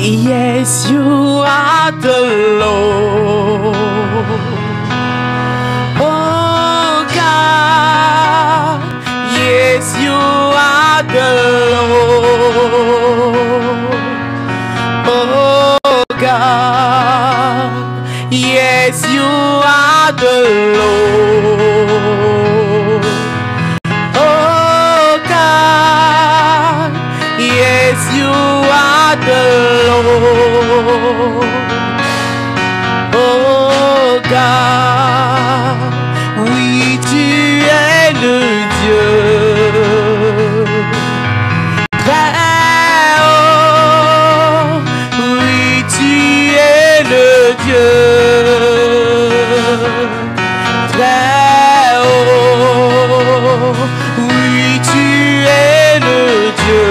Yes, you are the Lord. Oh God, yes, you are the Lord. Oh God, yes, you are the Lord. Oh God, yes, you are the Lord. Oh God, oui, tu es le Dieu très haut. Oui, tu es le Dieu très haut. Oui, tu es le Dieu.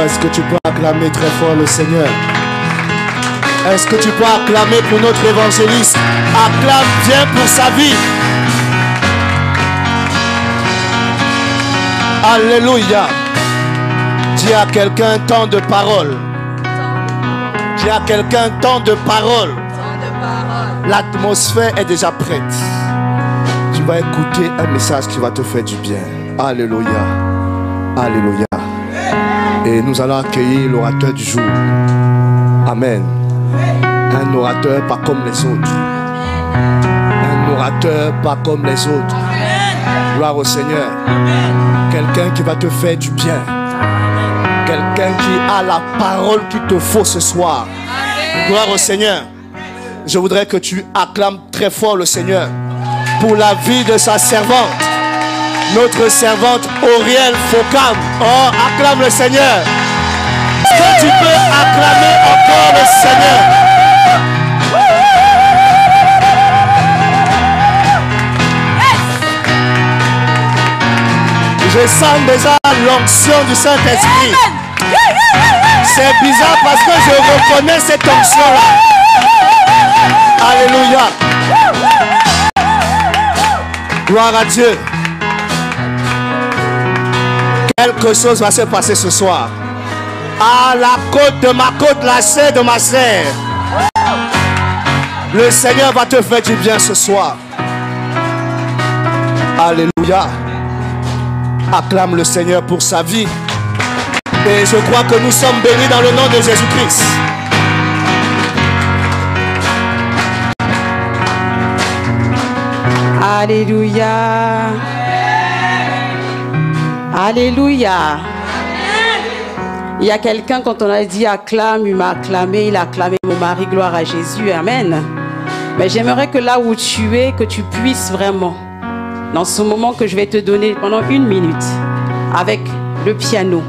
Est-ce que tu peux acclamer très fort le Seigneur? Est-ce que tu peux acclamer pour notre évangéliste? Acclame bien pour sa vie. Alléluia. Dis à quelqu'un tant de paroles. Dis à quelqu'un tant de paroles. L'atmosphère est déjà prête. Tu vas écouter un message qui va te faire du bien. Alléluia. Alléluia. Et nous allons accueillir l'orateur du jour. Amen. Un orateur pas comme les autres. Un orateur pas comme les autres. Gloire au Seigneur. Quelqu'un qui va te faire du bien. Quelqu'un qui a la parole qu'il te faut ce soir. Gloire au Seigneur. Je voudrais que tu acclames très fort le Seigneur pour la vie de sa servante. Notre servante Auriel Focam. Oh, acclame le Seigneur. Est-ce que tu peux acclamer encore le Seigneur? Je sens déjà l'onction du Saint-Esprit. C'est bizarre parce que je reconnais cette onction-là. Alléluia. Gloire à Dieu. Quelque chose va se passer ce soir. À la côte de ma côte, la sœur de ma sœur. Le Seigneur va te faire du bien ce soir. Alléluia. Acclame le Seigneur pour sa vie. Et je crois que nous sommes bénis dans le nom de Jésus-Christ. Alléluia. Alléluia. Il y a quelqu'un, quand on a dit acclame, il m'a acclamé, il a acclamé mon mari, gloire à Jésus, amen. Mais j'aimerais que là où tu es, que tu puisses vraiment, dans ce moment que je vais te donner pendant 1 minute, avec le piano,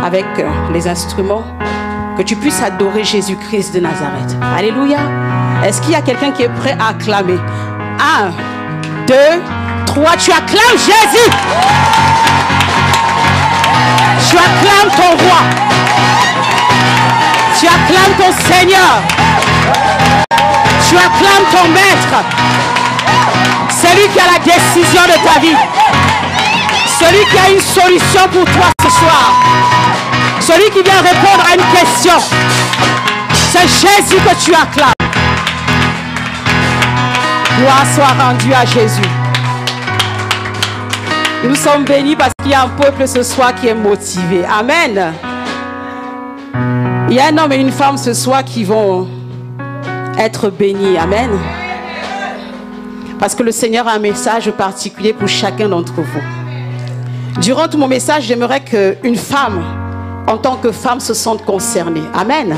avec les instruments, que tu puisses adorer Jésus-Christ de Nazareth. Alléluia. Est-ce qu'il y a quelqu'un qui est prêt à acclamer? 1, 2, 3, tu acclames Jésus. Tu acclames ton roi. Tu acclames ton Seigneur. Tu acclames ton maître. Celui qui a la décision de ta vie. Celui qui a une solution pour toi ce soir. Celui qui vient répondre à une question. C'est Jésus que tu acclames. Gloire soit rendue à Jésus. Nous sommes bénis parce qu'il y a un peuple ce soir qui est motivé. Amen. Il y a un homme et une femme ce soir qui vont être bénis. Amen. Parce que le Seigneur a un message particulier pour chacun d'entre vous. Durant tout mon message, j'aimerais qu'une femme, en tant que femme, se sente concernée. Amen.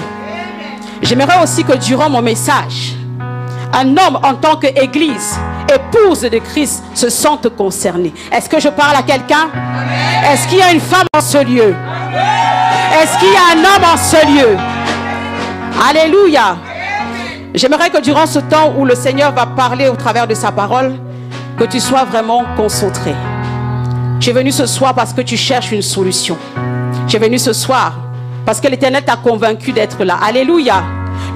J'aimerais aussi que durant mon message, un homme en tant qu'église, épouse de Christ, se sente concerné. Est-ce que je parle à quelqu'un? Est-ce qu'il y a une femme en ce lieu? Est-ce qu'il y a un homme en ce lieu? Alléluia. J'aimerais que durant ce temps où le Seigneur va parler au travers de sa parole, que tu sois vraiment concentré. Tu es venu ce soir parce que tu cherches une solution. Tu es venu ce soir parce que l'Éternel t'a convaincu d'être là. Alléluia.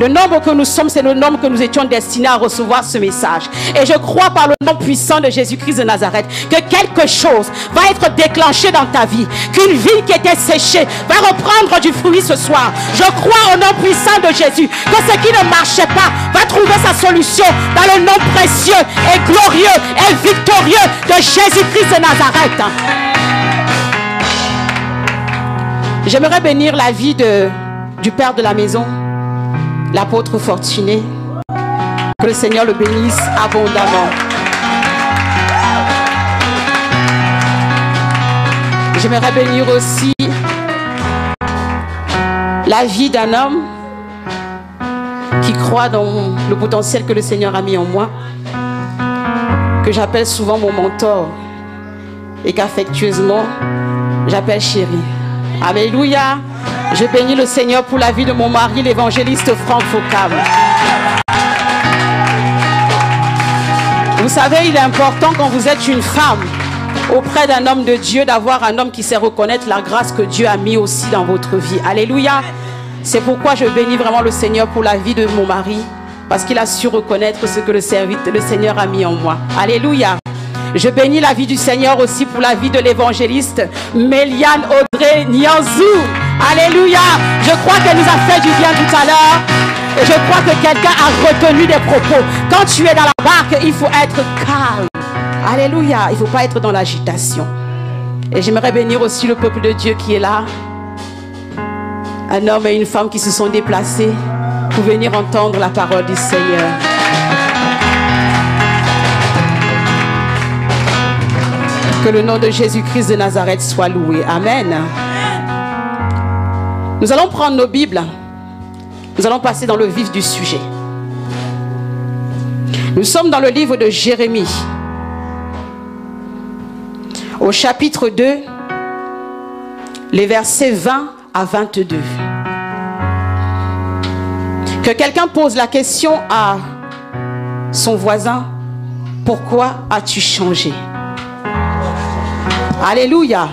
Le nombre que nous sommes, c'est le nombre que nous étions destinés à recevoir ce message. Et je crois par le nom puissant de Jésus-Christ de Nazareth que quelque chose va être déclenché dans ta vie. Qu'une vie qui était séchée va reprendre du fruit ce soir. Je crois au nom puissant de Jésus que ce qui ne marchait pas va trouver sa solution dans le nom précieux et glorieux et victorieux de Jésus-Christ de Nazareth. J'aimerais bénir la vie du père de la maison, l'apôtre Fortuné. Que le Seigneur le bénisse abondamment. J'aimerais bénir aussi la vie d'un homme qui croit dans le potentiel que le Seigneur a mis en moi, que j'appelle souvent mon mentor et qu'affectueusement j'appelle chéri. Alléluia. Je bénis le Seigneur pour la vie de mon mari, l'évangéliste Franck Focam. Vous savez, il est important quand vous êtes une femme auprès d'un homme de Dieu, d'avoir un homme qui sait reconnaître la grâce que Dieu a mis aussi dans votre vie. Alléluia. C'est pourquoi je bénis vraiment le Seigneur pour la vie de mon mari, parce qu'il a su reconnaître ce que le Seigneur a mis en moi. Alléluia. Je bénis la vie du Seigneur aussi pour la vie de l'évangéliste Méliane Audrey Nianzou. Alléluia. Je crois qu'elle nous a fait du bien tout à l'heure. Et je crois que quelqu'un a retenu des propos. Quand tu es dans la barque, il faut être calme. Alléluia. Il ne faut pas être dans l'agitation. Et j'aimerais bénir aussi le peuple de Dieu qui est là. Un homme et une femme qui se sont déplacés pour venir entendre la parole du Seigneur. Que le nom de Jésus-Christ de Nazareth soit loué. Amen. Nous allons prendre nos Bibles. Nous allons passer dans le vif du sujet. Nous sommes dans le livre de Jérémie. Au chapitre 2, les versets 20 à 22. Que quelqu'un pose la question à son voisin. Pourquoi as-tu changé? Alléluia.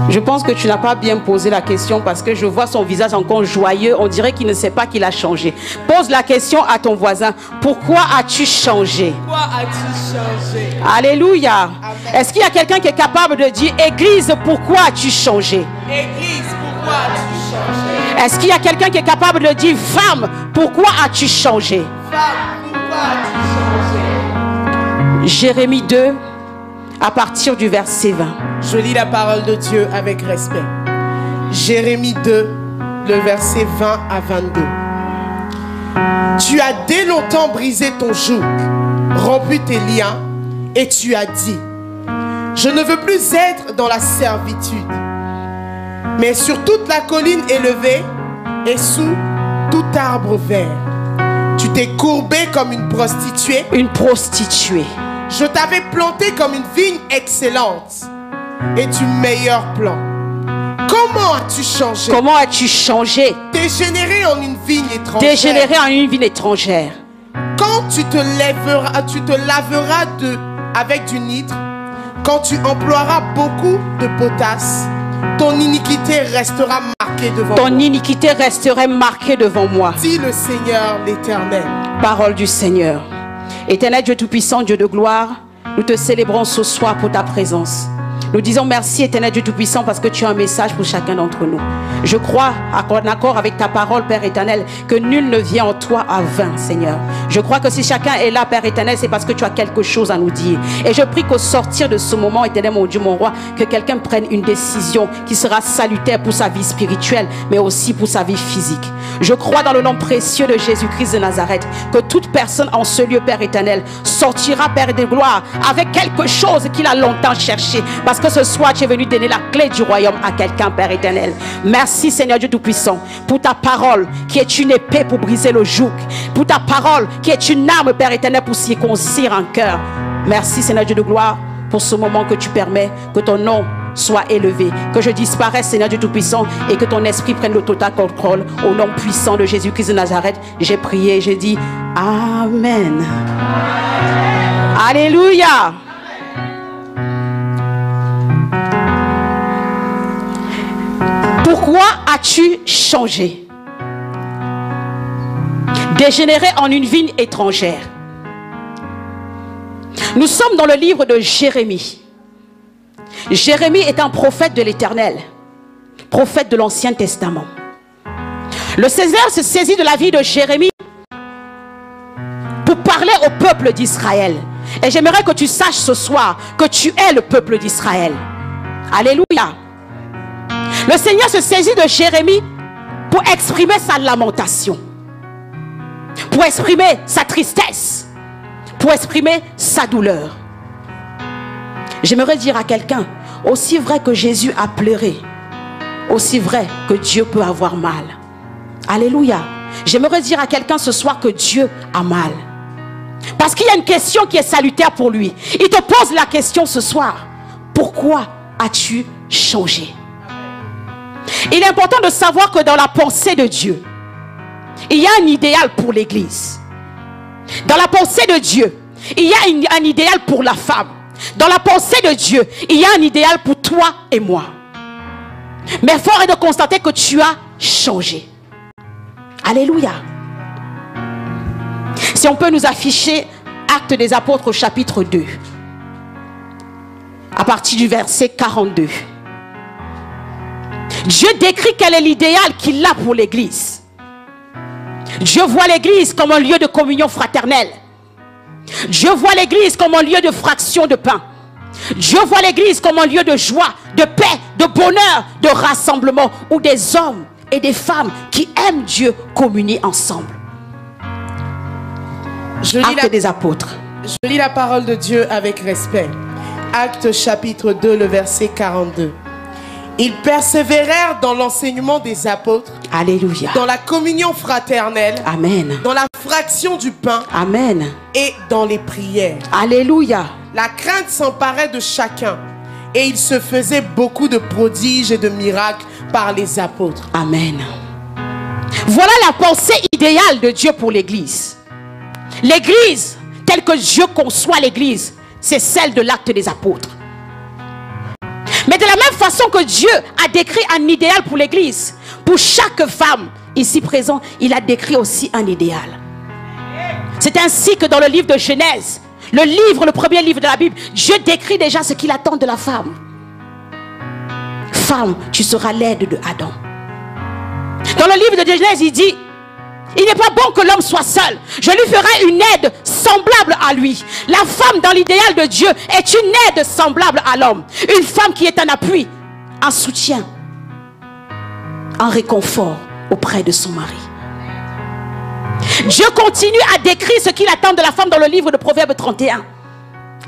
Je pense que tu n'as pas bien posé la question parce que je vois son visage encore joyeux. On dirait qu'il ne sait pas qu'il a changé. Pose la question à ton voisin. Pourquoi as-tu changé? Pourquoi as-tu changé? Alléluia. Est-ce qu'il y a quelqu'un qui est capable de dire, Église, pourquoi as-tu changé? Église, pourquoi as-tu changé? Est-ce qu'il y a quelqu'un qui est capable de dire, femme, pourquoi as-tu changé? Femme, pourquoi as-tu changé? Jérémie 2, à partir du verset 20. Je lis la parole de Dieu avec respect. Jérémie 2, le verset 20 à 22. Tu as dès longtemps brisé ton joug, rompu tes liens, et tu as dit: je ne veux plus être dans la servitude. Mais sur toute la colline élevée et sous tout arbre vert, tu t'es courbé comme une prostituée. Une prostituée. Je t'avais planté comme une vigne excellente et du meilleur plan. Comment as-tu changé? Comment as-tu changé? Dégénéré en une vigne étrangère. Dégénéré en une vigne étrangère. Quand tu te laveras avec du nitre, quand tu emploieras beaucoup de potasse, ton iniquité restera marquée devant moi. Ton iniquité resterait marquée devant moi. Dit le Seigneur l'Éternel. Parole du Seigneur. Éternel Dieu Tout-Puissant, Dieu de gloire, nous te célébrons ce soir pour ta présence. Nous disons merci, Éternel Dieu Tout-Puissant, parce que tu as un message pour chacun d'entre nous. Je crois, en accord avec ta parole, Père éternel, que nul ne vient en toi à vain, Seigneur. Je crois que si chacun est là, Père éternel, c'est parce que tu as quelque chose à nous dire. Et je prie qu'au sortir de ce moment, éternel mon Dieu, mon roi, que quelqu'un prenne une décision qui sera salutaire pour sa vie spirituelle, mais aussi pour sa vie physique. Je crois dans le nom précieux de Jésus-Christ de Nazareth, que toute personne en ce lieu, Père éternel, sortira, Père de gloire, avec quelque chose qu'il a longtemps cherché. Parce que ce soir, tu es venu donner la clé du royaume à quelqu'un, Père éternel. Merci, Seigneur Dieu Tout-Puissant, pour ta parole qui est une épée pour briser le joug. Pour ta parole qui est une arme, Père éternel, pour circoncire un cœur. Merci, Seigneur Dieu de gloire, pour ce moment que tu permets que ton nom soit élevé, que je disparaisse, Seigneur Dieu Tout-Puissant, et que ton esprit prenne le total contrôle. Au nom puissant de Jésus-Christ de Nazareth, j'ai prié, j'ai dit Amen. Alléluia. Pourquoi as-tu changé? Dégénéré en une vigne étrangère. Nous sommes dans le livre de Jérémie. Jérémie est un prophète de l'Éternel, prophète de l'Ancien Testament. Le César se saisit de la vie de Jérémie pour parler au peuple d'Israël. Et j'aimerais que tu saches ce soir que tu es le peuple d'Israël. Alléluia. Le Seigneur se saisit de Jérémie pour exprimer sa lamentation, pour exprimer sa tristesse, pour exprimer sa douleur. J'aimerais dire à quelqu'un, aussi vrai que Jésus a pleuré, aussi vrai que Dieu peut avoir mal. Alléluia. J'aimerais dire à quelqu'un ce soir que Dieu a mal. Parce qu'il y a une question qui est salutaire pour lui. Il te pose la question ce soir. Pourquoi as-tu changé? Il est important de savoir que dans la pensée de Dieu, il y a un idéal pour l'église. Dans la pensée de Dieu, il y a un idéal pour la femme. Dans la pensée de Dieu, il y a un idéal pour toi et moi. Mais fort est de constater que tu as changé. Alléluia. Si on peut nous afficher Actes des Apôtres au chapitre 2, à partir du verset 42. Dieu décrit quel est l'idéal qu'il a pour l'église. Dieu voit l'église comme un lieu de communion fraternelle. Dieu voit l'église comme un lieu de fraction de pain. Dieu voit l'église comme un lieu de joie, de paix, de bonheur, de rassemblement, où des hommes et des femmes qui aiment Dieu communient ensemble. Actes des Apôtres. Je lis la parole de Dieu avec respect. Actes chapitre 2, le verset 42. Ils persévérèrent dans l'enseignement des apôtres. Alléluia. Dans la communion fraternelle. Amen. Dans la fraction du pain. Amen. Et dans les prières. Alléluia. La crainte s'emparait de chacun. Et il se faisait beaucoup de prodiges et de miracles par les apôtres. Amen. Voilà la pensée idéale de Dieu pour l'église. L'église, telle que Dieu conçoit l'église, c'est celle de l'acte des apôtres. Mais de la même façon que Dieu a décrit un idéal pour l'église, pour chaque femme ici présente, il a décrit aussi un idéal. C'est ainsi que dans le livre de Genèse, le premier livre de la Bible, Dieu décrit déjà ce qu'il attend de la femme. Femme, tu seras l'aide de Adam. Dans le livre de Genèse, il dit, il n'est pas bon que l'homme soit seul. Je lui ferai une aide semblable à lui. La femme dans l'idéal de Dieu est une aide semblable à l'homme. Une femme qui est un appui, un soutien, un réconfort auprès de son mari. Dieu continue à décrire ce qu'il attend de la femme dans le livre de Proverbes 31.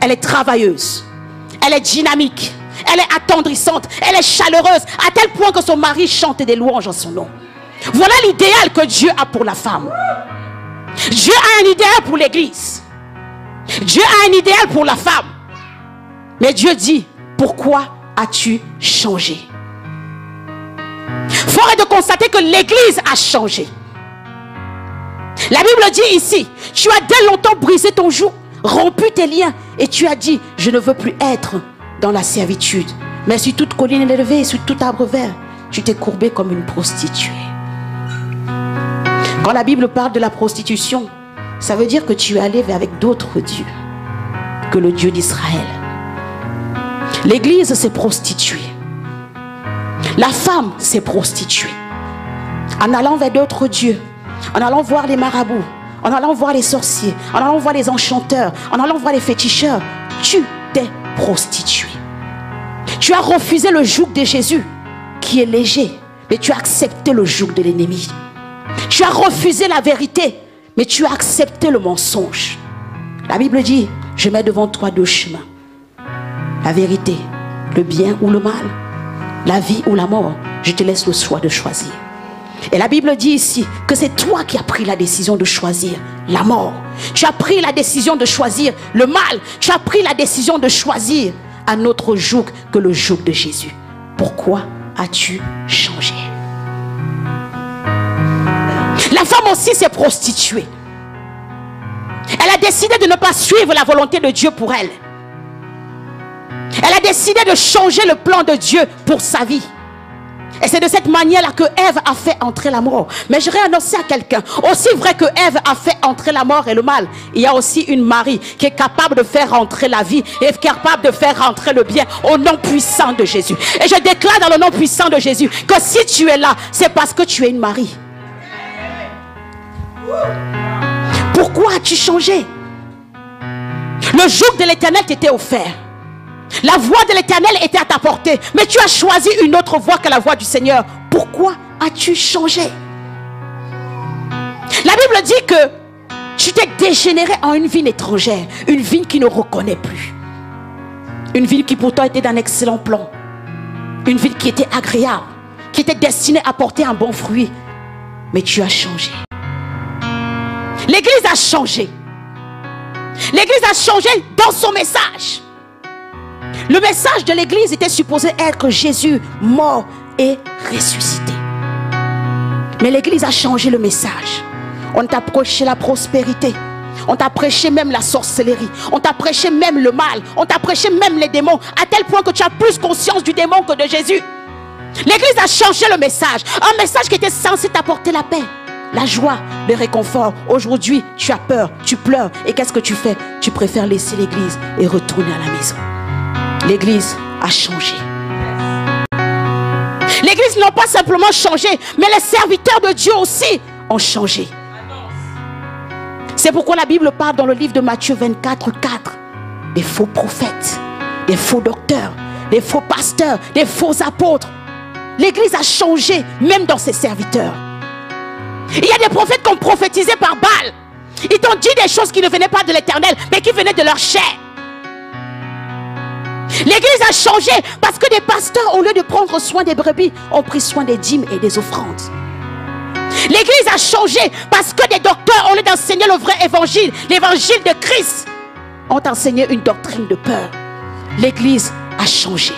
Elle est travailleuse, elle est dynamique, elle est attendrissante, elle est chaleureuse, à tel point que son mari chante des louanges en son nom. Voilà l'idéal que Dieu a pour la femme. Dieu a un idéal pour l'église. Dieu a un idéal pour la femme. Mais Dieu dit, pourquoi as-tu changé? Fort est de constater que l'église a changé. La Bible dit ici, tu as dès longtemps brisé ton joug, rompu tes liens, et tu as dit, je ne veux plus être dans la servitude. Mais sur toute colline élevée, sur tout arbre vert, tu t'es courbé comme une prostituée. Quand la Bible parle de la prostitution, ça veut dire que tu es allé avec d'autres dieux que le Dieu d'Israël. L'église s'est prostituée. La femme s'est prostituée. En allant vers d'autres dieux, en allant voir les marabouts, en allant voir les sorciers, en allant voir les enchanteurs, en allant voir les féticheurs, tu t'es prostituée. Tu as refusé le joug de Jésus, qui est léger, mais tu as accepté le joug de l'ennemi. Tu as refusé la vérité, mais tu as accepté le mensonge. La Bible dit, je mets devant toi deux chemins. La vérité, le bien ou le mal, la vie ou la mort. Je te laisse le choix de choisir. Et la Bible dit ici que c'est toi qui as pris la décision de choisir la mort. Tu as pris la décision de choisir le mal. Tu as pris la décision de choisir un autre joug que le joug de Jésus. Pourquoi as-tu changé? La femme aussi s'est prostituée. Elle a décidé de ne pas suivre la volonté de Dieu pour elle. Elle a décidé de changer le plan de Dieu pour sa vie. Et c'est de cette manière-là que Ève a fait entrer la mort. Mais je vais annoncer à quelqu'un, aussi vrai que Ève a fait entrer la mort et le mal, il y a aussi une Marie qui est capable de faire entrer la vie et capable de faire entrer le bien au nom puissant de Jésus. Et je déclare dans le nom puissant de Jésus que si tu es là, c'est parce que tu es une Marie. Pourquoi as-tu changé? Le joug de l'Éternel t'était offert. La voix de l'Éternel était à ta portée. Mais tu as choisi une autre voix que la voix du Seigneur. Pourquoi as-tu changé? La Bible dit que tu t'es dégénéré en une ville étrangère. Une ville qui ne reconnaît plus. Une ville qui pourtant était d'un excellent plan. Une ville qui était agréable. Qui était destinée à porter un bon fruit. Mais tu as changé. L'église a changé. L'église a changé dans son message. Le message de l'église était supposé être Jésus mort et ressuscité. Mais l'église a changé le message. On t'a prêché la prospérité. On t'a prêché même la sorcellerie. On t'a prêché même le mal. On t'a prêché même les démons. À tel point que tu as plus conscience du démon que de Jésus. L'église a changé le message. Un message qui était censé t'apporter la paix, la joie, le réconfort. Aujourd'hui, tu as peur, tu pleures. Et qu'est-ce que tu fais? Tu préfères laisser l'église et retourner à la maison. L'église a changé. L'église n'a pas simplement changé, mais les serviteurs de Dieu aussi ont changé. C'est pourquoi la Bible parle dans le livre de Matthieu 24, 4 des faux prophètes, des faux docteurs, des faux pasteurs, des faux apôtres. L'église a changé même dans ses serviteurs. Il y a des prophètes qui ont prophétisé par Baal. Ils t'ont dit des choses qui ne venaient pas de l'Éternel, mais qui venaient de leur chair. L'église a changé parce que des pasteurs, au lieu de prendre soin des brebis, ont pris soin des dîmes et des offrandes. L'église a changé parce que des docteurs, au lieu d'enseigner le vrai évangile, l'évangile de Christ, ont enseigné une doctrine de peur. L'église a changé.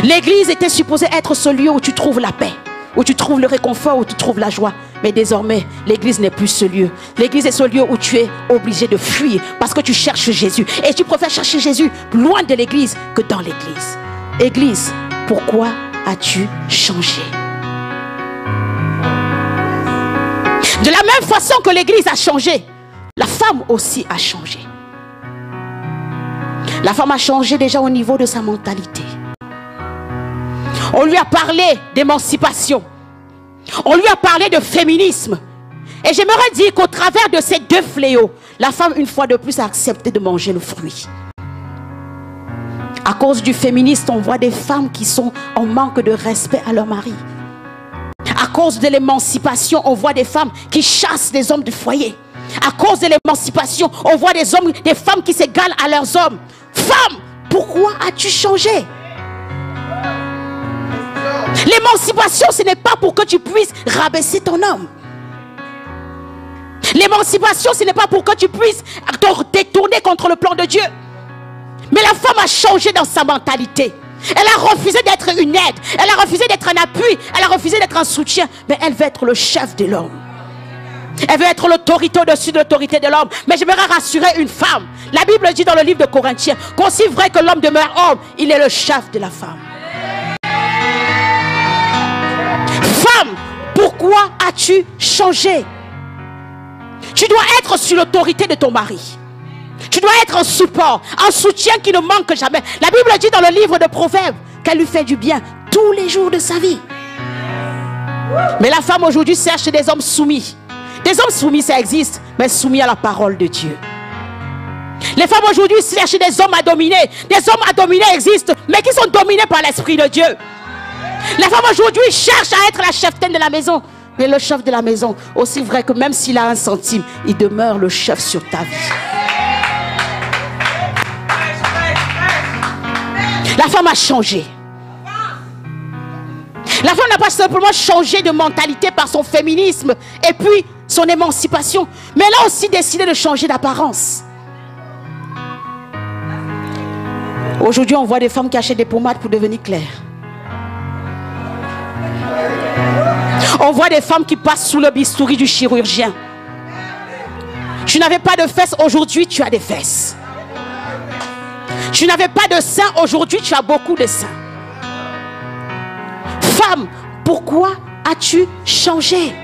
L'église était supposée être ce lieu où tu trouves la paix, où tu trouves le réconfort, où tu trouves la joie. Mais désormais, l'église n'est plus ce lieu. L'église est ce lieu où tu es obligé de fuir parce que tu cherches Jésus. Et tu préfères chercher Jésus loin de l'église que dans l'église. Église, pourquoi as-tu changé? De la même façon que l'église a changé, la femme aussi a changé. La femme a changé déjà au niveau de sa mentalité. On lui a parlé d'émancipation. On lui a parlé de féminisme. Et j'aimerais dire qu'au travers de ces deux fléaux, la femme, une fois de plus, a accepté de manger le fruit. À cause du féminisme, on voit des femmes qui sont en manque de respect à leur mari. À cause de l'émancipation, on voit des femmes qui chassent des hommes du foyer. À cause de l'émancipation, on voit des femmes qui s'égalent à leurs hommes. Femme, pourquoi as-tu changé? L'émancipation, ce n'est pas pour que tu puisses rabaisser ton homme. L'émancipation, ce n'est pas pour que tu puisses te détourner contre le plan de Dieu. Mais la femme a changé dans sa mentalité. Elle a refusé d'être une aide. Elle a refusé d'être un appui. Elle a refusé d'être un soutien. Mais elle veut être le chef de l'homme. Elle veut être l'autorité au-dessus de l'autorité de l'homme. Mais j'aimerais rassurer une femme. La Bible dit dans le livre de Corinthiens qu'aussi vrai que l'homme demeure homme, il est le chef de la femme. Femme, pourquoi as-tu changé? Tu dois être sur l'autorité de ton mari. Tu dois être un support, un soutien qui ne manque jamais. La Bible dit dans le livre de Proverbes qu'elle lui fait du bien tous les jours de sa vie. Mais la femme aujourd'hui cherche des hommes soumis. Des hommes soumis, ça existe, mais soumis à la parole de Dieu. Les femmes aujourd'hui cherchent des hommes à dominer. Des hommes à dominer existent, mais qui sont dominés par l'Esprit de Dieu. Les femmes aujourd'hui cherchent à être la cheftaine de la maison. Mais le chef de la maison, aussi vrai que même s'il a 1 centime, il demeure le chef sur ta vie. La femme a changé. La femme n'a pas simplement changé de mentalité par son féminisme et puis son émancipation, mais elle a aussi décidé de changer d'apparence. Aujourd'hui, on voit des femmes qui achètent des pommades pour devenir claires. On voit des femmes qui passent sous le bistouri du chirurgien. Tu n'avais pas de fesses, aujourd'hui tu as des fesses. Tu n'avais pas de seins, aujourd'hui tu as beaucoup de seins. Femme, pourquoi as-tu changé?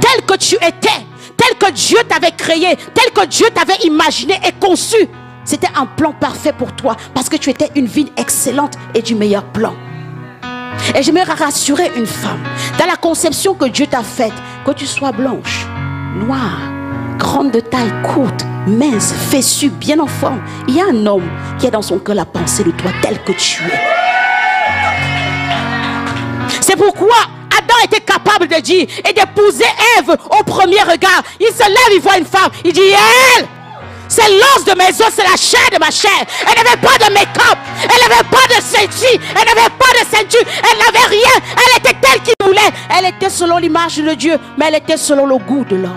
Tel que tu étais, tel que Dieu t'avait créé, tel que Dieu t'avait imaginé et conçu, c'était un plan parfait pour toi parce que tu étais une vie excellente et du meilleur plan. Et j'aimerais rassurer une femme dans la conception que Dieu t'a faite, que tu sois blanche, noire, grande de taille, courte, mince, fessue, bien en forme. Il y a un homme qui a dans son cœur la pensée de toi tel que tu es. C'est pourquoi Adam était capable de dire et d'épouser Ève au premier regard. Il se lève, il voit une femme, il dit elle, c'est l'os de mes os, c'est la chair de ma chair. Elle n'avait pas de make-up, elle n'avait pas de ceinture, elle n'avait pas de ceinture, elle n'avait rien. Elle était telle qu'il voulait. Elle était selon l'image de Dieu, mais elle était selon le goût de l'homme.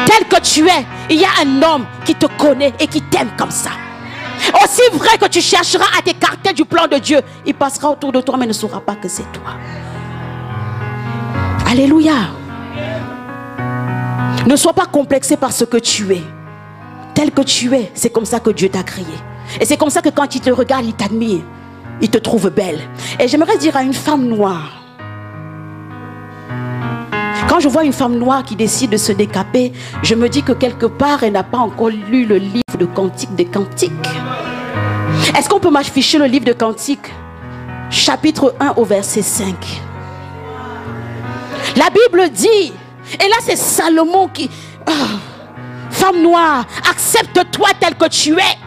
Tel que tu es, il y a un homme qui te connaît et qui t'aime comme ça. Aussi vrai que tu chercheras à t'écarter du plan de Dieu, il passera autour de toi mais ne saura pas que c'est toi. Alléluia. Ne sois pas complexé par ce que tu es. Tel que tu es, c'est comme ça que Dieu t'a créé. Et c'est comme ça que quand il te regarde, il t'admire. Il te trouve belle. Et j'aimerais dire à une femme noire, quand je vois une femme noire qui décide de se décaper, je me dis que quelque part, elle n'a pas encore lu le livre de Cantiques des Cantiques. Est-ce qu'on peut m'afficher le livre de Cantiques, chapitre 1 au verset 5? La Bible dit, et là c'est Salomon qui... Oh, femme noire, accepte-toi tel que tu es.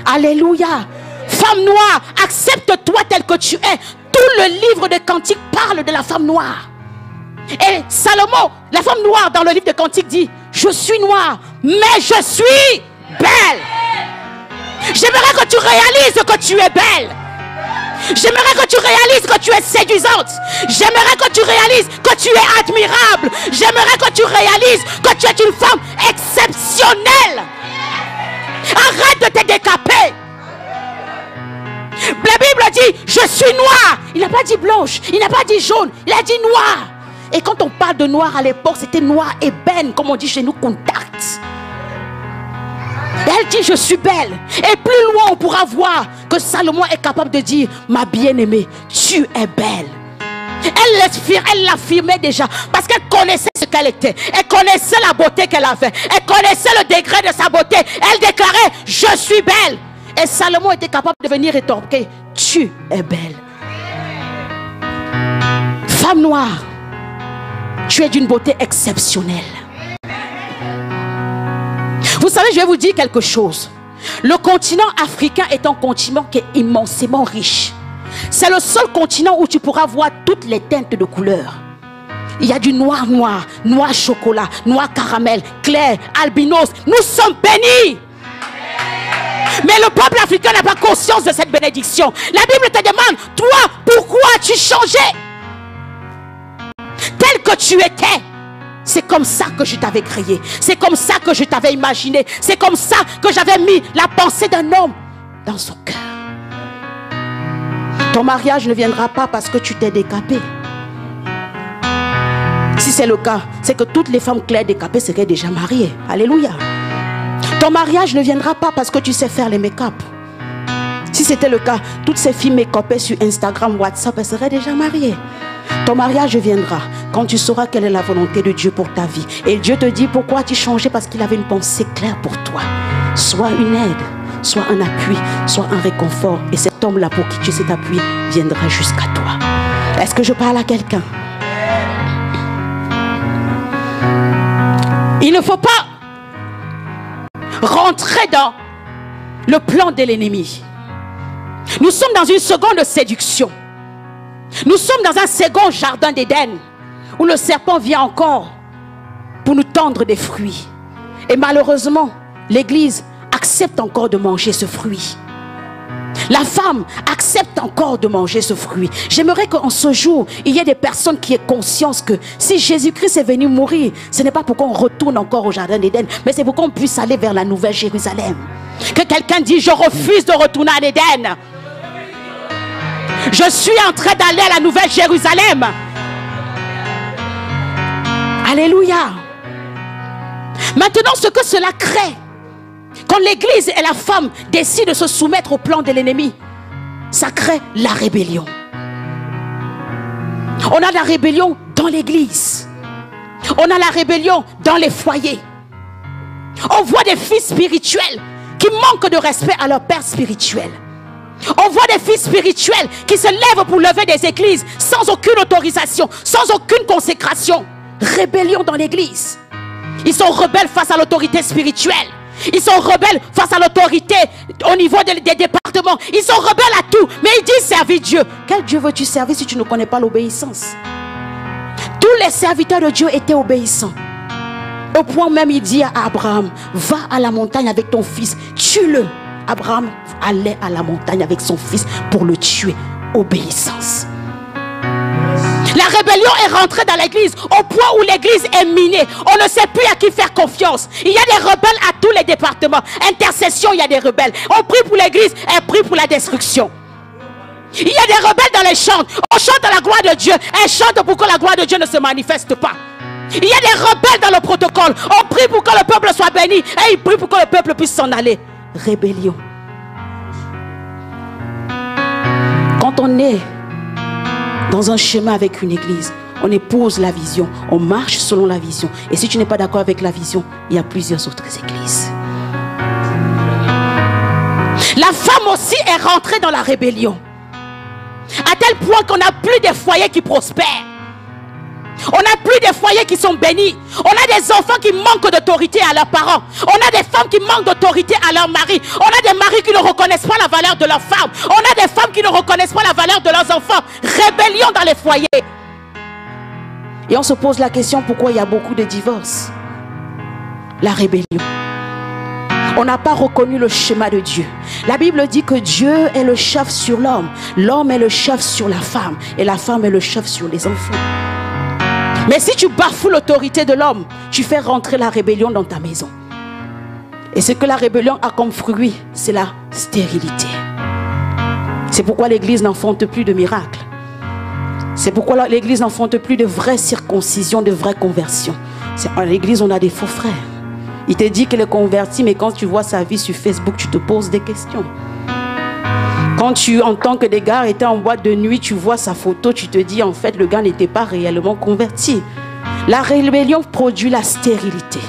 Alléluia. Femme noire, accepte-toi tel que tu es. Tout le livre de Cantiques parle de la femme noire. Et Salomon, la femme noire dans le livre de Cantiques dit, je suis noire, mais je suis belle. J'aimerais que tu réalises que tu es belle. J'aimerais que tu réalises que tu es séduisante. J'aimerais que tu réalises que tu es admirable. J'aimerais que tu réalises que tu es une femme exceptionnelle. Arrête de te décaper. La Bible dit, je suis noire. Il n'a pas dit blanche, il n'a pas dit jaune, il a dit noir. Et quand on parle de noir à l'époque, c'était noir ébène, comme on dit chez nous, contact. Elle dit, je suis belle. Et plus loin, on pourra voir que Salomon est capable de dire, ma bien-aimée, tu es belle. Elle l'affirmait déjà parce qu'elle connaissait ce qu'elle était. Elle connaissait la beauté qu'elle avait. Elle connaissait le degré de sa beauté. Elle déclarait, je suis belle. Et Salomon était capable de venir rétorquer, tu es belle. Femme noire, tu es d'une beauté exceptionnelle. Vous savez, je vais vous dire quelque chose. Le continent africain est un continent qui est immensément riche. C'est le seul continent où tu pourras voir toutes les teintes de couleurs. Il y a du noir noir, noir chocolat, noir caramel, clair, albinos. Nous sommes bénis. Mais le peuple africain n'a pas conscience de cette bénédiction. La Bible te demande, toi, pourquoi as-tu changé? Tel que tu étais, c'est comme ça que je t'avais créé. C'est comme ça que je t'avais imaginé. C'est comme ça que j'avais mis la pensée d'un homme dans son cœur. Ton mariage ne viendra pas parce que tu t'es décapé. Si c'est le cas, c'est que toutes les femmes claires décapées seraient déjà mariées. Alléluia. Ton mariage ne viendra pas parce que tu sais faire les make-up. Si c'était le cas, toutes ces filles make-upées sur Instagram, WhatsApp, elles seraient déjà mariées. Ton mariage viendra quand tu sauras quelle est la volonté de Dieu pour ta vie. Et Dieu te dit pourquoi tu changé, parce qu'il avait une pensée claire pour toi. Sois une aide, sois un appui, sois un réconfort. Et cet homme-là pour qui tu sais t'appuyer viendra jusqu'à toi. Est-ce que je parle à quelqu'un? Il ne faut pas rentrer dans le plan de l'ennemi. Nous sommes dans une seconde séduction. Nous sommes dans un second jardin d'Éden où le serpent vient encore pour nous tendre des fruits. Et malheureusement, l'Église accepte encore de manger ce fruit. La femme accepte encore de manger ce fruit. J'aimerais qu'en ce jour, il y ait des personnes qui aient conscience que si Jésus-Christ est venu mourir, ce n'est pas pour qu'on retourne encore au jardin d'Éden, mais c'est pour qu'on puisse aller vers la nouvelle Jérusalem. Que quelqu'un dise, je refuse de retourner à l'Éden. Je suis en train d'aller à la nouvelle Jérusalem. Alléluia. Maintenant, ce que cela crée, quand l'église et la femme décident de se soumettre au plan de l'ennemi, ça crée la rébellion. On a la rébellion dans l'église. On a la rébellion dans les foyers. On voit des fils spirituels qui manquent de respect à leur père spirituel. On voit des fils spirituels qui se lèvent pour lever des églises sans aucune autorisation, sans aucune consécration. Rébellion dans l'église. Ils sont rebelles face à l'autorité spirituelle. Ils sont rebelles face à l'autorité au niveau des départements. Ils sont rebelles à tout. Mais ils disent servir Dieu. Quel Dieu veux-tu servir si tu ne connais pas l'obéissance? Tous les serviteurs de Dieu étaient obéissants. Au point même il dit à Abraham, va à la montagne avec ton fils, tue-le. Abraham allait à la montagne avec son fils pour le tuer. Obéissance. La rébellion est rentrée dans l'église au point où l'église est minée. On ne sait plus à qui faire confiance. Il y a des rebelles à tous les départements. Intercession, il y a des rebelles. On prie pour l'église, elle prie pour la destruction. Il y a des rebelles dans les chants. On chante à la gloire de Dieu. Elle chante pour que la gloire de Dieu ne se manifeste pas. Il y a des rebelles dans le protocole. On prie pour que le peuple soit béni. Et il prie pour que le peuple puisse s'en aller. Rébellion. Quand on est dans un schéma avec une église, on épouse la vision, on marche selon la vision. Et si tu n'es pas d'accord avec la vision, il y a plusieurs autres églises. La femme aussi est rentrée dans la rébellion. À tel point qu'on n'a plus des foyers qui prospèrent. On n'a plus des foyers qui sont bénis. On a des enfants qui manquent d'autorité à leurs parents. On a des femmes qui manquent d'autorité à leur mari. On a des maris qui ne reconnaissent pas la valeur de leurs femmes. On a des femmes qui ne reconnaissent pas la valeur de leurs enfants. Rébellion dans les foyers. Et on se pose la question, pourquoi il y a beaucoup de divorces? La rébellion. On n'a pas reconnu le schéma de Dieu. La Bible dit que Dieu est le chef sur l'homme. L'homme est le chef sur la femme. Et la femme est le chef sur les enfants. Mais si tu bafoues l'autorité de l'homme, tu fais rentrer la rébellion dans ta maison. Et ce que la rébellion a comme fruit, c'est la stérilité. C'est pourquoi l'église n'enfante plus de miracles. C'est pourquoi l'église n'enfante plus de vraies circoncisions, de vraies conversions. À l'église, on a des faux frères. Il te dit qu'il est converti, mais quand tu vois sa vie sur Facebook, tu te poses des questions. Quand tu entends que des gars étaient en boîte de nuit, tu vois sa photo, tu te dis en fait le gars n'était pas réellement converti. La rébellion produit la stérilité.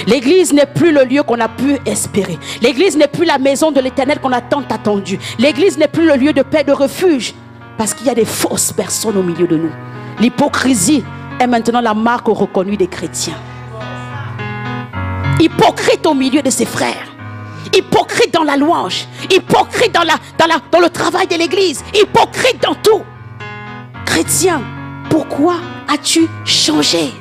L'église n'est plus le lieu qu'on a pu espérer. L'église n'est plus la maison de l'Éternel qu'on a tant attendu. L'église n'est plus le lieu de paix, de refuge. Parce qu'il y a des fausses personnes au milieu de nous. L'hypocrisie est maintenant la marque reconnue des chrétiens. Hypocrite au milieu de ses frères. Hypocrite dans la louange. Hypocrite dans le travail de l'église. Hypocrite dans tout. Chrétien, pourquoi as-tu changé?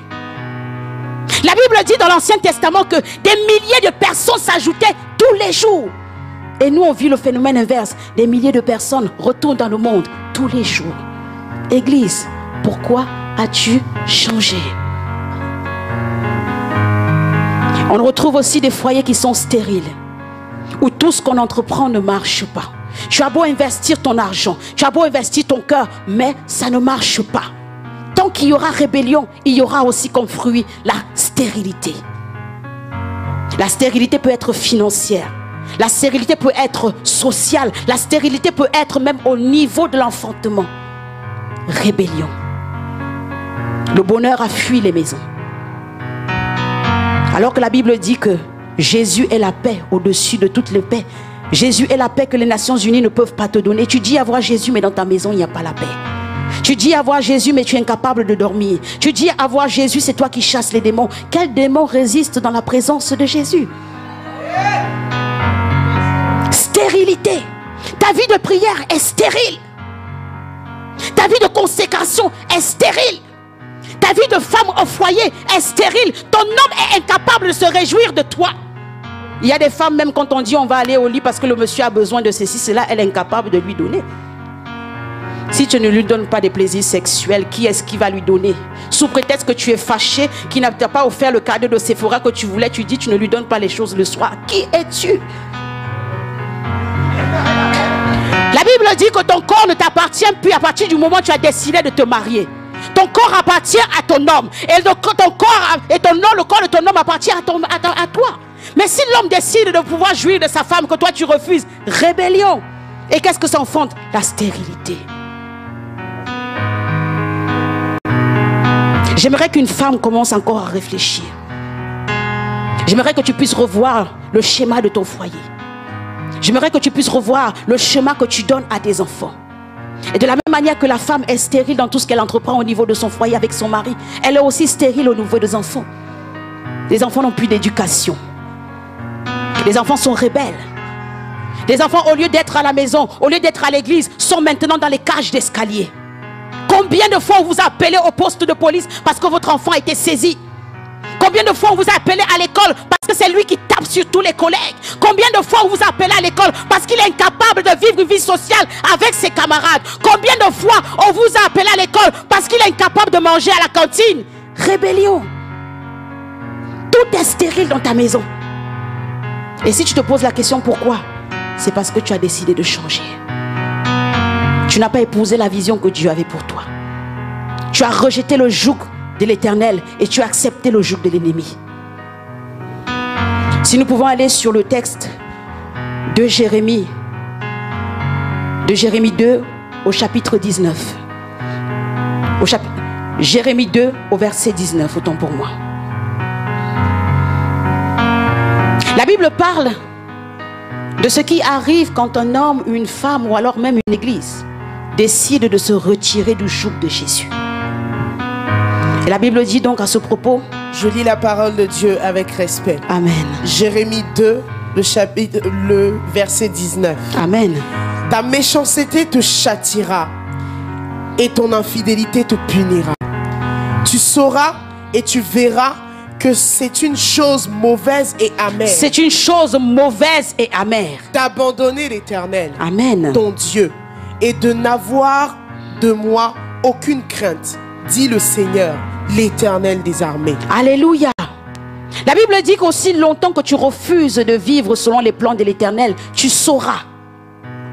La Bible dit dans l'Ancien Testament que des milliers de personnes s'ajoutaient tous les jours. Et nous, on vit le phénomène inverse. Des milliers de personnes retournent dans le monde tous les jours. Église, pourquoi as-tu changé? On retrouve aussi des foyers qui sont stériles, où tout ce qu'on entreprend ne marche pas. Tu as beau investir ton argent, tu as beau investir ton cœur, mais ça ne marche pas. Tant qu'il y aura rébellion, il y aura aussi comme fruit la stérilité. La stérilité peut être financière. La stérilité peut être sociale. La stérilité peut être même au niveau de l'enfantement. Rébellion. Le bonheur a fui les maisons. Alors que la Bible dit que Jésus est la paix au-dessus de toutes les paix. Jésus est la paix que les Nations Unies ne peuvent pas te donner. Tu dis avoir Jésus, mais dans ta maison, il n'y a pas la paix. Tu dis avoir Jésus, mais tu es incapable de dormir. Tu dis avoir Jésus, c'est toi qui chasses les démons. Quel démon résiste dans la présence de Jésus? Stérilité. Ta vie de prière est stérile. Ta vie de consécration est stérile. Ta vie de femme au foyer est stérile. Ton homme est incapable de se réjouir de toi. Il y a des femmes, même quand on dit on va aller au lit parce que le monsieur a besoin de ceci, cela, elle est incapable de lui donner. Si tu ne lui donnes pas des plaisirs sexuels, qui est-ce qui va lui donner? Sous prétexte que tu es fâché, qui n'a pas offert le cadeau de Sephora que tu voulais, tu dis tu ne lui donnes pas les choses le soir. Qui es-tu? La Bible dit que ton corps ne t'appartient plus à partir du moment où tu as décidé de te marier. Ton corps appartient à ton homme. Et le corps de ton homme appartient à toi. Mais si l'homme décide de pouvoir jouir de sa femme que toi tu refuses, rébellion. Et qu'est-ce que ça enfante? La stérilité. J'aimerais qu'une femme commence encore à réfléchir. J'aimerais que tu puisses revoir le schéma de ton foyer. J'aimerais que tu puisses revoir le chemin que tu donnes à tes enfants. Et de la même manière que la femme est stérile dans tout ce qu'elle entreprend au niveau de son foyer avec son mari, elle est aussi stérile au niveau des enfants. Les enfants n'ont plus d'éducation. Les enfants sont rebelles. Les enfants, au lieu d'être à la maison, au lieu d'être à l'église, sont maintenant dans les cages d'escalier. Combien de fois on vous a appelé au poste de police parce que votre enfant a été saisi? Combien de fois on vous a appelé à l'école parce que c'est lui qui tape sur tous les collègues? Combien de fois on vous a appelé à l'école parce qu'il est incapable de vivre une vie sociale avec ses camarades? Combien de fois on vous a appelé à l'école parce qu'il est incapable de manger à la cantine? Rébellion. Tout est stérile dans ta maison. Et si tu te poses la question pourquoi? C'est parce que tu as décidé de changer. Tu n'as pas épousé la vision que Dieu avait pour toi. Tu as rejeté le joug de l'Éternel et tu as accepté le joug de l'ennemi. Si nous pouvons aller sur le texte de Jérémie 2 au chapitre 19. Jérémie 2 au verset 19, autant pour moi. La Bible parle de ce qui arrive quand un homme, une femme ou alors même une église décide de se retirer du joug de Jésus. Et la Bible dit donc à ce propos, je lis la parole de Dieu avec respect. Amen. Jérémie 2, le verset 19. Amen. Ta méchanceté te châtiera et ton infidélité te punira. Tu sauras et tu verras que c'est une chose mauvaise et amère. C'est une chose mauvaise et amère d'abandonner l'Éternel, Amen, ton Dieu, et de n'avoir de moi aucune crainte, dit le Seigneur, l'Éternel des armées. Alléluia. La Bible dit qu'aussi longtemps que tu refuses de vivre selon les plans de l'Éternel, tu sauras,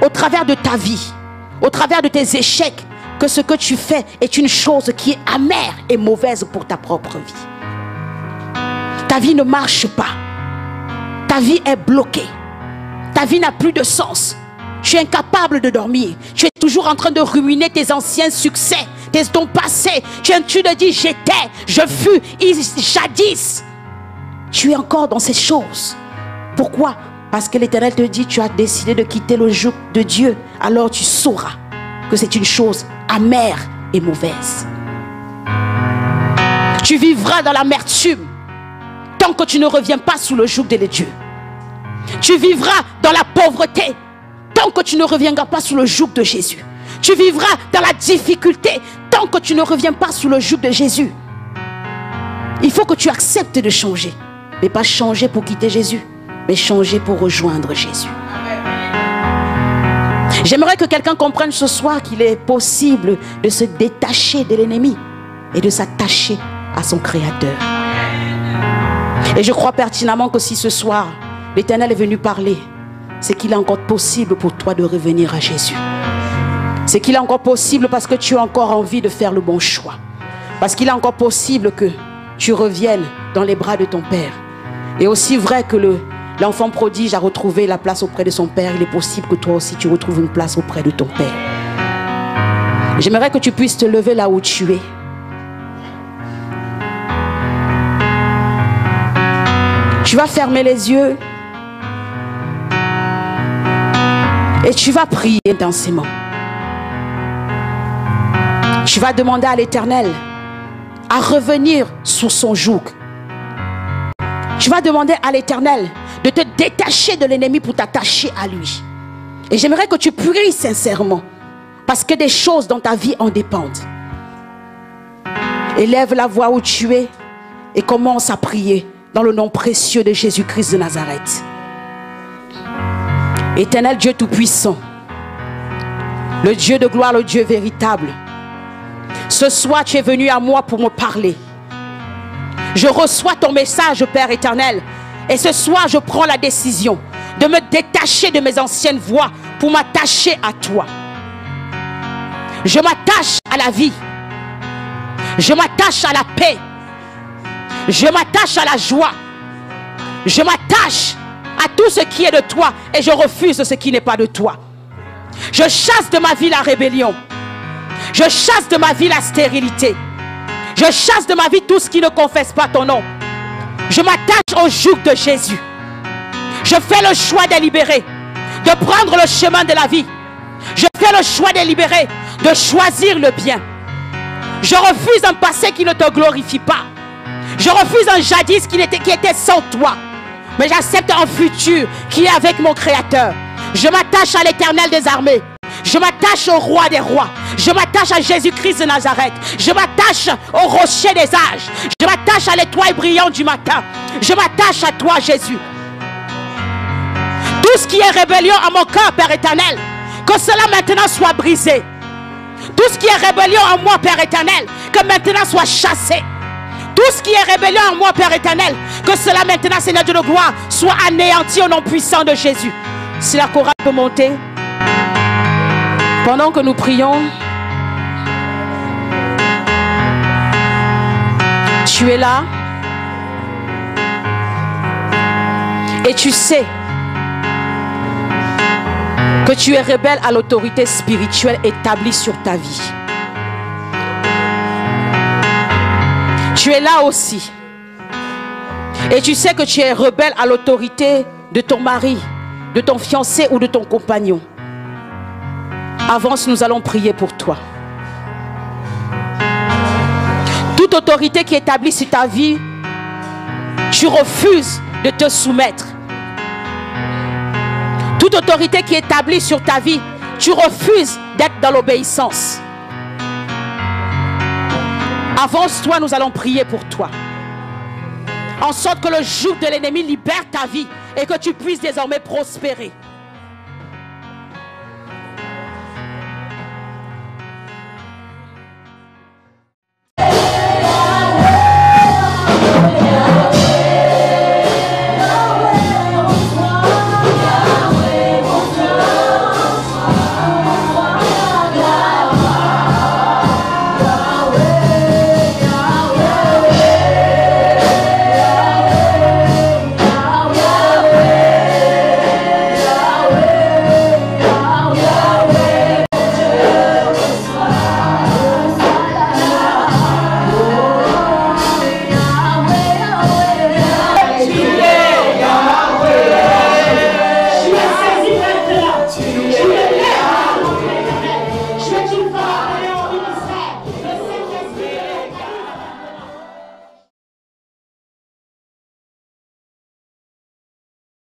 au travers de ta vie, au travers de tes échecs, que ce que tu fais est une chose qui est amère et mauvaise pour ta propre vie. Ta vie ne marche pas. Ta vie est bloquée. Ta vie n'a plus de sens. Tu es incapable de dormir. Tu es toujours en train de ruiner tes anciens succès, ton passé. Tu te dis j'étais, je fus, jadis. Tu es encore dans ces choses. Pourquoi? Parce que l'Éternel te dit tu as décidé de quitter le joug de Dieu. Alors tu sauras que c'est une chose amère et mauvaise. Tu vivras dans l'amertume tant que tu ne reviens pas sous le joug de Dieu. Tu vivras dans la pauvreté tant que tu ne reviendras pas sous le joug de Jésus. Tu vivras dans la difficulté tant que tu ne reviens pas sous le joug de Jésus. Il faut que tu acceptes de changer. Mais pas changer pour quitter Jésus, mais changer pour rejoindre Jésus. J'aimerais que quelqu'un comprenne ce soir qu'il est possible de se détacher de l'ennemi et de s'attacher à son Créateur. Et je crois pertinemment que si ce soir l'Éternel est venu parler, c'est qu'il est encore possible pour toi de revenir à Jésus. C'est qu'il est encore possible parce que tu as encore envie de faire le bon choix. Parce qu'il est encore possible que tu reviennes dans les bras de ton Père. Et aussi vrai que l'enfant prodige a retrouvé la place auprès de son Père, il est possible que toi aussi tu retrouves une place auprès de ton Père. J'aimerais que tu puisses te lever là où tu es. Tu vas fermer les yeux et tu vas prier intensément. Tu vas demander à l'Éternel à revenir sous son joug. Tu vas demander à l'Éternel de te détacher de l'ennemi pour t'attacher à lui. Et j'aimerais que tu pries sincèrement, parce que des choses dans ta vie en dépendent. Élève la voix où tu es et commence à prier dans le nom précieux de Jésus-Christ de Nazareth. Éternel Dieu Tout-Puissant, le Dieu de gloire, le Dieu véritable, ce soir tu es venu à moi pour me parler. Je reçois ton message, Père éternel, et ce soir je prends la décision de me détacher de mes anciennes voies pour m'attacher à toi. Je m'attache à la vie, je m'attache à la paix, je m'attache à la joie, je m'attache à tout ce qui est de toi et je refuse ce qui n'est pas de toi. Je chasse de ma vie la rébellion, je chasse de ma vie la stérilité, je chasse de ma vie tout ce qui ne confesse pas ton nom. Je m'attache au joug de Jésus. Je fais le choix délibéré de prendre le chemin de la vie. Je fais le choix délibéré de choisir le bien. Je refuse un passé qui ne te glorifie pas. Je refuse un jadis qui était sans toi. Mais j'accepte un futur qui est avec mon Créateur. Je m'attache à l'Éternel des armées. Je m'attache au roi des rois. Je m'attache à Jésus-Christ de Nazareth. Je m'attache au rocher des âges. Je m'attache à l'étoile brillante du matin. Je m'attache à toi, Jésus. Tout ce qui est rébellion à mon cœur, Père éternel, que cela maintenant soit brisé. Tout ce qui est rébellion en moi, Père éternel, que maintenant soit chassé. Tout ce qui est rébellion en moi, Père éternel, que cela maintenant, Seigneur Dieu de gloire, soit anéanti au nom puissant de Jésus. Si la chorale peut monter. Pendant que nous prions, tu es là et tu sais que tu es rebelle à l'autorité spirituelle établie sur ta vie. Tu es là aussi et tu sais que tu es rebelle à l'autorité de ton mari, de ton fiancé ou de ton compagnon. Avance, nous allons prier pour toi. Toute autorité qui est établie sur ta vie, tu refuses de te soumettre. Toute autorité qui est établie sur ta vie, tu refuses d'être dans l'obéissance. Avance-toi, nous allons prier pour toi. En sorte que le joug de l'ennemi libère ta vie et que tu puisses désormais prospérer.